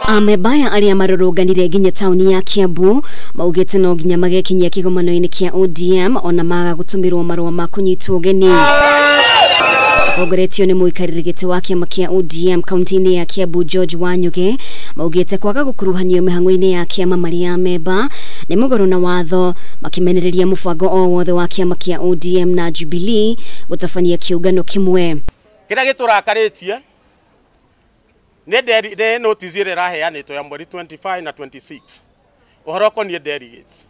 Amebaya aria marũrũnganire nginya tauni ya Kiambu maugite no nginya magekinyia kigomano-ini kia ODM ona maga gutumirwo marua ma kunyitwo ugeni. Ogoretio ni muikarĩri gĩtĩ wa kiama kia ODM kaunti-ini ya Kiambu George Wanyuge maugite kwaga gukuruhanio mihang'o-ini ya kiama maria amemba ni mũgarũ na watho makimenereirie mũbango o wothe wa kiama kia ODM na Jubilee gũtabania kĩũngano kimwe. Kĩrĩa gĩtũrakarĩtie ne notice ire raheanĩtwo ya mweri 25 na 26 ũhoro ũkoniĩ delegates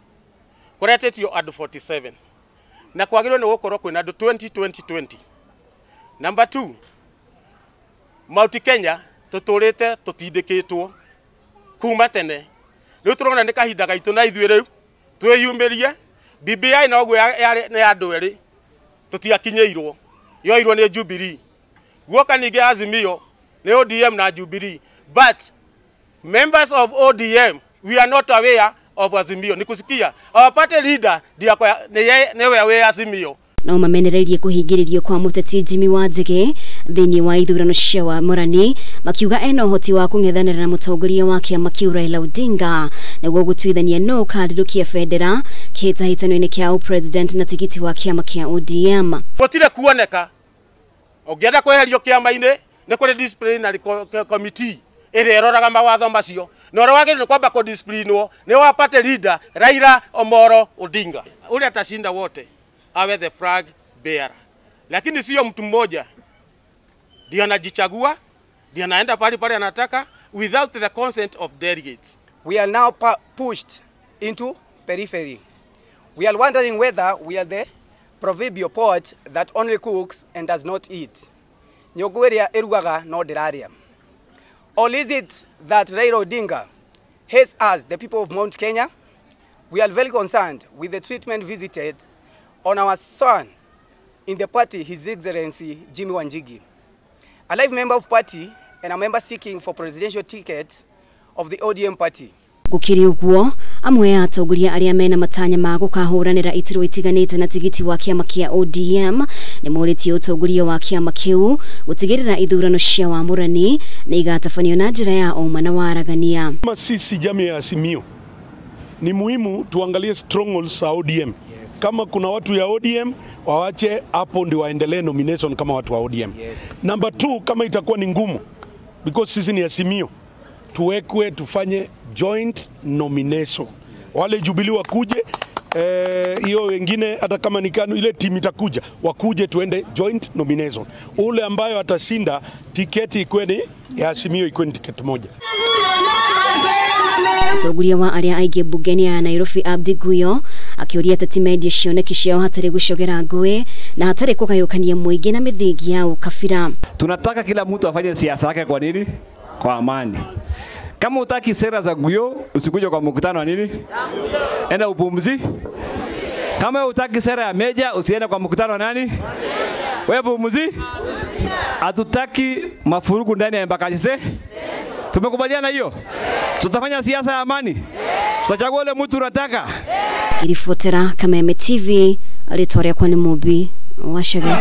kũretetio andũ 47 na kwagĩrĩirwo nĩ gũkorwo kwĩna andũ 20. Number 2, Mount Kenya tũtũrĩte tũtindĩkĩtwo kuuma tene rĩu tũrona nĩ kahinda gaitũ na ithuĩ rĩu twĩyumĩrie BBI na ũguo nĩ andũ erĩ tũtiakinyĩirwo yoirwo nĩ Jubilee guoka ningĩ Azimio the ODM na Jubilee, but members of ODM we are not aware of Azimio. Nikusikia our party leader newe we Azimio. Na mamenereirie kuhingĩrĩrio kwa mũteti Jimmy Wanjigi thĩinĩ wa ithurano cia wa Murani makiuga ena ũhoti wa kũng'ethanĩra na mũtongoria wa kĩama kĩu Raila Odinga nĩguo gũtuithania no kandidatũkia federa kĩhĩtahĩtano-inĩ kĩa president na tigiti wa kĩama kĩa ODM. Gũtirĩ kuoneka ũngĩenda kweherio kĩama-inĩ nĩ kũrĩ disciplinary committee ĩrĩa ĩroraga mawatho macio na ũrĩa wagĩrĩirwo nĩ kwamba kũdisciplinwo nĩ wa party leader Raila Omolo Odinga ũrĩa atashinda wote awe the flag bearer, lakini sio mtu mmoja ndiye anajichagua ndiye anaenda pale anataka without the consent of delegates. We are now pushed into periphery. We are wondering whether we are the proverbial pot that only cooks and does not eat. Nyogueria erugaga no diraria. Or is it that Raila Odinga hates us, the people of Mount Kenya? We are very concerned with the treatment visited on our son in the party, His Excellency Jimmy Wanjigi, a live member of party and a member seeking for presidential ticket of the ODM party. Gukiri uguo amwe ya atongoria aria mena matanya ma gũkahũranĩra iturwa itiganĩte na tigiti wa kiama kia ODM nĩ mũrĩtie ũtongoria wa kiama kĩu gũtigĩrĩra ithurano cia wa Murani nĩ igatabanio na njĩra ya ũma na waragania. Sisi jamii ya Azimio ni muhimu tuangalie strongholds za ODM. Kama kuna watu ya ODM wawache hapo ndio waendelee nomination kama watu wa ODM. Number 2, kama itakuwa ni ngumu because sisi ni Azimio tuwekwe tufanye joint nomination. Wale Jubilee wakuje hiyo wengine hata kama ni KANU ile timu itakuja wakuje tuende joint nomination. Ule ambayo atashinda tiketi ikweni ya Azimio ikweni tiketi moja. Atongoria wa aria aingĩ mbunge-inĩ ya Nairobi Abdi Guyo akĩũria teti media cioneki ciao hatarĩ gũcogera ngũĩ na hatarĩ kũgayũkania mũingĩ na mĩthingi ya ukabira. Tunataka kila mtu afanye siasa yake kwa nini? Kwa amani. Kama utaki sera za Guyo usikuje kwa mkutano wa nini? Enda upumzi. Kama utaki sera ya meja usiende kwa mkutano wa nani? Wewe pumzi. Hatutaki mafurugu ndani ya Embakasi. Tumekubaliana hiyo? Tutafanya siasa ya amani. Tutachagua yule mtu tunataka. Kirifotera Kameme TV alitoria kwa ni Mubi washaga.